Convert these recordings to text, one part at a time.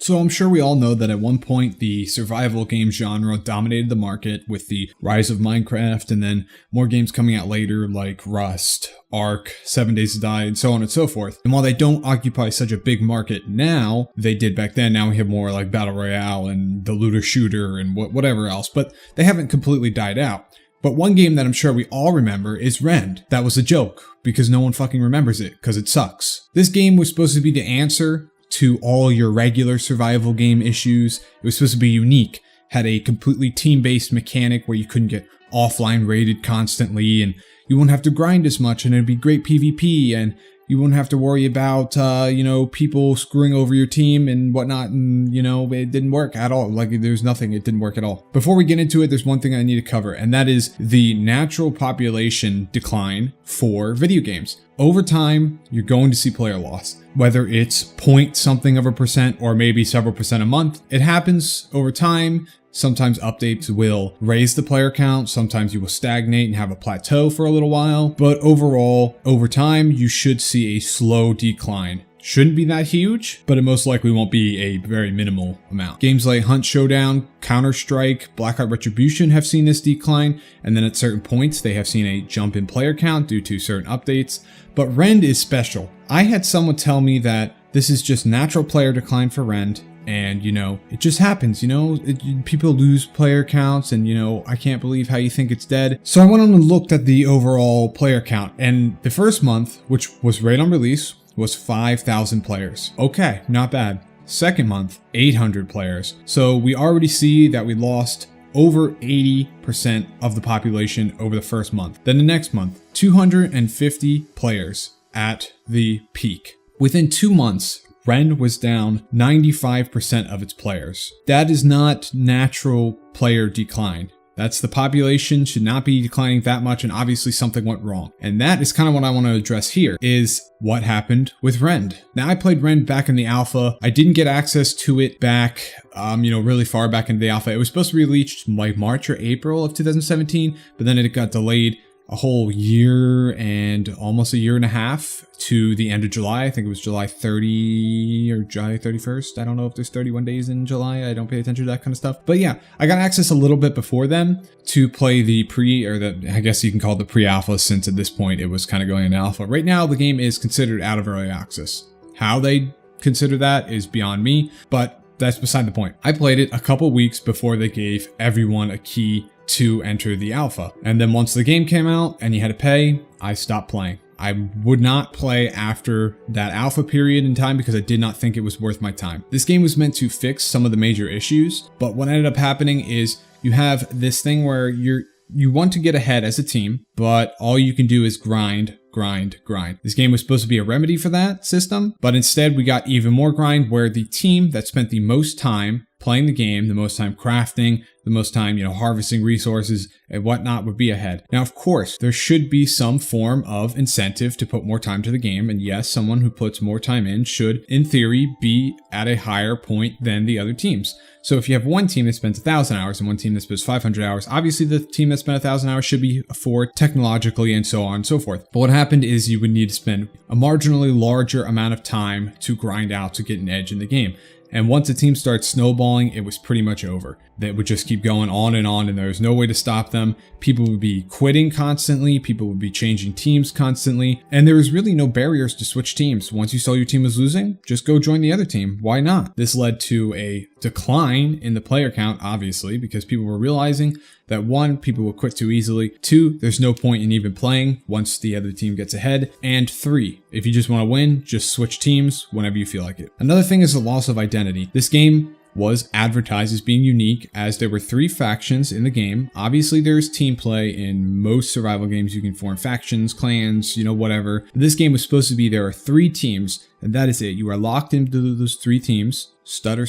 So I'm sure we all know that at one point the survival game genre dominated the market with the rise of Minecraft, and then more games coming out later like Rust, Ark, 7 Days to Die, and so on and so forth. And while they don't occupy such a big market now, they did back then. Now we have more like Battle Royale and the looter shooter and whatever else, but they haven't completely died out. But one game that I'm sure we all remember is Rend. That was a joke because no one fucking remembers it because it sucks. This game was supposed to be the answer to all your regular survival game issues. It was supposed to be unique, had a completely team-based mechanic where you couldn't get offline raided constantly, and you wouldn't have to grind as much, and it'd be great PvP, and you wouldn't have to worry about, people screwing over your team and whatnot, and, it didn't work at all. Like, there's nothing, it didn't work at all. Before we get into it, there's one thing I need to cover, and that is the natural population decline for video games. Over time, you're going to see player loss. Whether it's point something of a percent or maybe several percent a month, it happens over time. Sometimes updates will raise the player count. Sometimes you will stagnate and have a plateau for a little while. But overall, over time, you should see a slow decline. Shouldn't be that huge, but it most likely won't be a very minimal amount. Games like Hunt Showdown, Counter-Strike, Black Ops Retribution have seen this decline, and then at certain points they have seen a jump in player count due to certain updates. But Rend is special. I had someone tell me that this is just natural player decline for Rend, and it just happens, people lose player counts, and I can't believe how you think it's dead. So I went on and looked at the overall player count, and the first month, which was right on release, was 5,000 players. Okay, not bad. Second month, 800 players. So we already see that we lost over 80% of the population over the first month. Then the next month, 250 players at the peak. Within 2 months, Rend was down 95% of its players. That is not natural player decline. That's the population should not be declining that much, and obviously something went wrong. And that is kind of what I want to address here, is what happened with Rend. Now, I played Rend back in the alpha. I didn't get access to it back, really far back into the alpha. It was supposed to be released like March or April of 2017, but then it got delayed a whole year and almost a year and a half to the end of July. I think it was July 30 or July 31st. I don't know if there's 31 days in July. I don't pay attention to that kind of stuff. But yeah, I got access a little bit before then to play the I guess you can call it the pre-alpha, since at this point it was kind of going into alpha. Right now, the game is considered out of early access. How they consider that is beyond me, but that's beside the point. I played it a couple weeks before they gave everyone a key to enter the alpha. And then once the game came out and you had to pay, I stopped playing. I would not play after that alpha period in time because I did not think it was worth my time. This game was meant to fix some of the major issues, but what ended up happening is you have this thing where you want to get ahead as a team, but all you can do is grind. This game was supposed to be a remedy for that system, but instead we got even more grind, where the team that spent the most time playing the game, the most time crafting, the most time, harvesting resources and whatnot would be ahead. Now, of course, there should be some form of incentive to put more time to the game. And yes, someone who puts more time in should, in theory, be at a higher point than the other teams. So if you have one team that spends 1,000 hours and one team that spends 500 hours, obviously the team that spent 1,000 hours should be forward technologically and so on and so forth. But what happened is you would need to spend a marginally larger amount of time to grind out to get an edge in the game. And once a team starts snowballing, it was pretty much over. They would just keep going on, and there was no way to stop them. People would be quitting constantly. People would be changing teams constantly. And there was really no barriers to switch teams. Once you saw your team was losing, just go join the other team. Why not? This led to a decline in the player count, obviously, because people were realizing that 1, people will quit too easily. 2, there's no point in even playing once the other team gets ahead. And 3, if you just want to win, just switch teams whenever you feel like it. Another thing is the loss of identity. This game was advertised as being unique, as there were 3 factions in the game. Obviously, there's team play. In most survival games, you can form factions, clans, whatever. This game was supposed to be there are 3 teams, and that is it. You are locked into those 3 teams, stutter,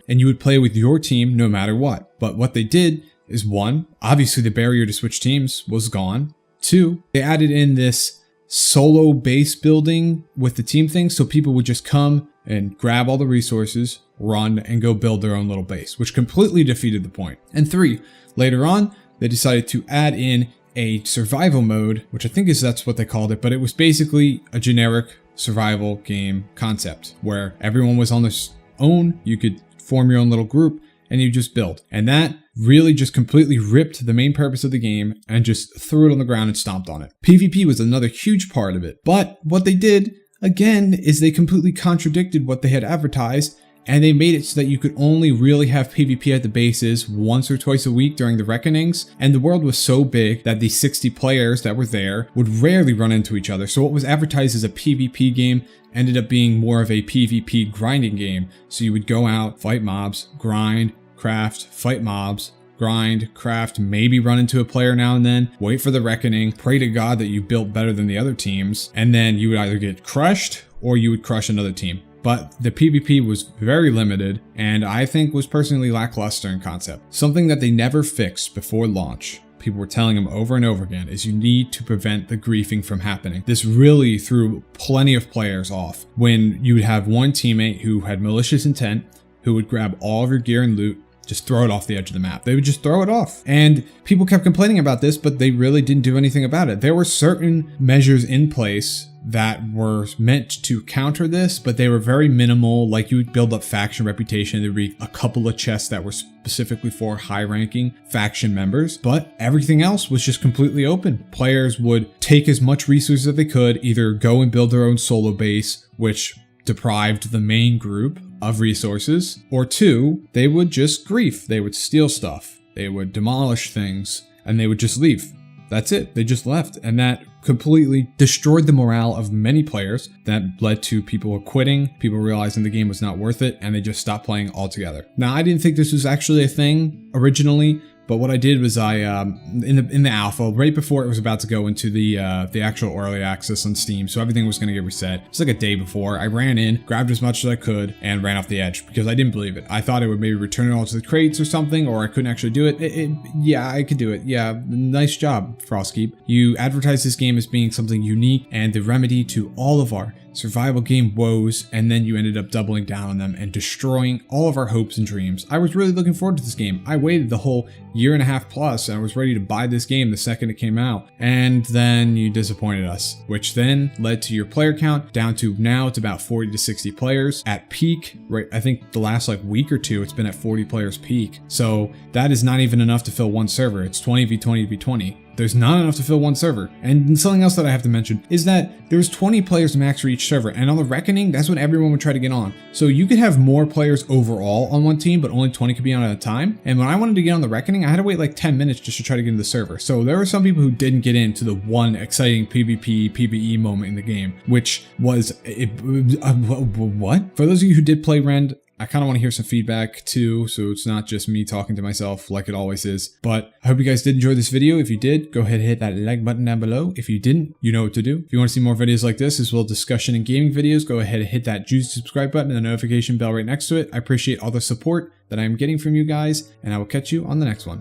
and you would play with your team no matter what. But what they did is, 1, obviously the barrier to switch teams was gone. 2, they added in this solo base building with the team thing, so people would just come and grab all the resources, run, and go build their own little base, which completely defeated the point. And 3, later on, they decided to add in a survival mode, which I think that's what they called it, but it was basically a generic survival game concept where everyone was on this own, you could form your own little group, and you just build. And that really just completely ripped the main purpose of the game and just threw it on the ground and stomped on it. PvP was another huge part of it. But what they did, again, is they completely contradicted what they had advertised, and they made it so that you could only really have PvP at the bases once or twice a week during the reckonings, and the world was so big that the 60 players that were there would rarely run into each other. So what was advertised as a PvP game ended up being more of a PvP grinding game. So you would go out, fight mobs, grind, craft, fight mobs, grind, craft, maybe run into a player now and then, wait for the reckoning, pray to God that you built better than the other teams, and then you would either get crushed or you would crush another team. But the PvP was very limited, and I think was personally lackluster in concept. Something that they never fixed before launch, people were telling them over and over again, is you need to prevent the griefing from happening. This really threw plenty of players off when you would have one teammate who had malicious intent, who would grab all of your gear and loot, just throw it off the edge of the map. They would just throw it off. And people kept complaining about this, but they really didn't do anything about it. There were certain measures in place that were meant to counter this, but they were very minimal. Like, you would build up faction reputation. There'd be a couple of chests that were specifically for high-ranking faction members, but everything else was just completely open. Players would take as much resources as they could, either go and build their own solo base, which deprived the main group of resources, or two, they would just grief. They would steal stuff, they would demolish things, and they would just leave. That's it. They just left, and that completely destroyed the morale of many players. That led to people quitting, people realizing the game was not worth it, and they just stopped playing altogether. Now, I didn't think this was actually a thing originally, but what I did was I, in the alpha, right before it was about to go into the actual early access on Steam, so everything was going to get reset. Just like a day before, I ran in, grabbed as much as I could, and ran off the edge because I didn't believe it. I thought it would maybe return it all to the crates or something, or I couldn't actually do it. Yeah, I could do it. Yeah, nice job, Frostkeep. You advertised this game as being something unique and the remedy to all of our survival game woes, and then you ended up doubling down on them and destroying all of our hopes and dreams. I was really looking forward to this game. I waited the whole year and a half plus, and I was ready to buy this game the second it came out, and then you disappointed us, which then led to your player count down to now it's about 40 to 60 players at peak. Right, I think the last week or two it's been at 40 players peak, so that is not even enough to fill one server. It's 20v20v20. There's not enough to fill one server. And something else that I have to mention is that there's 20 players max for each server, and on the Reckoning, that's when everyone would try to get on. So you could have more players overall on one team, but only 20 could be on at a time. And when I wanted to get on the Reckoning, I had to wait like 10 minutes just to try to get into the server. So there were some people who didn't get into the one exciting PvP, PvE moment in the game, which was, what? For those of you who did play Rend, I kind of want to hear some feedback too, so it's not just me talking to myself like it always is. But I hope you guys did enjoy this video. If you did, go ahead and hit that like button down below. If you didn't, you know what to do. If you want to see more videos like this, as well as discussion and gaming videos, go ahead and hit that juicy subscribe button and the notification bell right next to it. I appreciate all the support that I am getting from you guys, and I will catch you on the next one.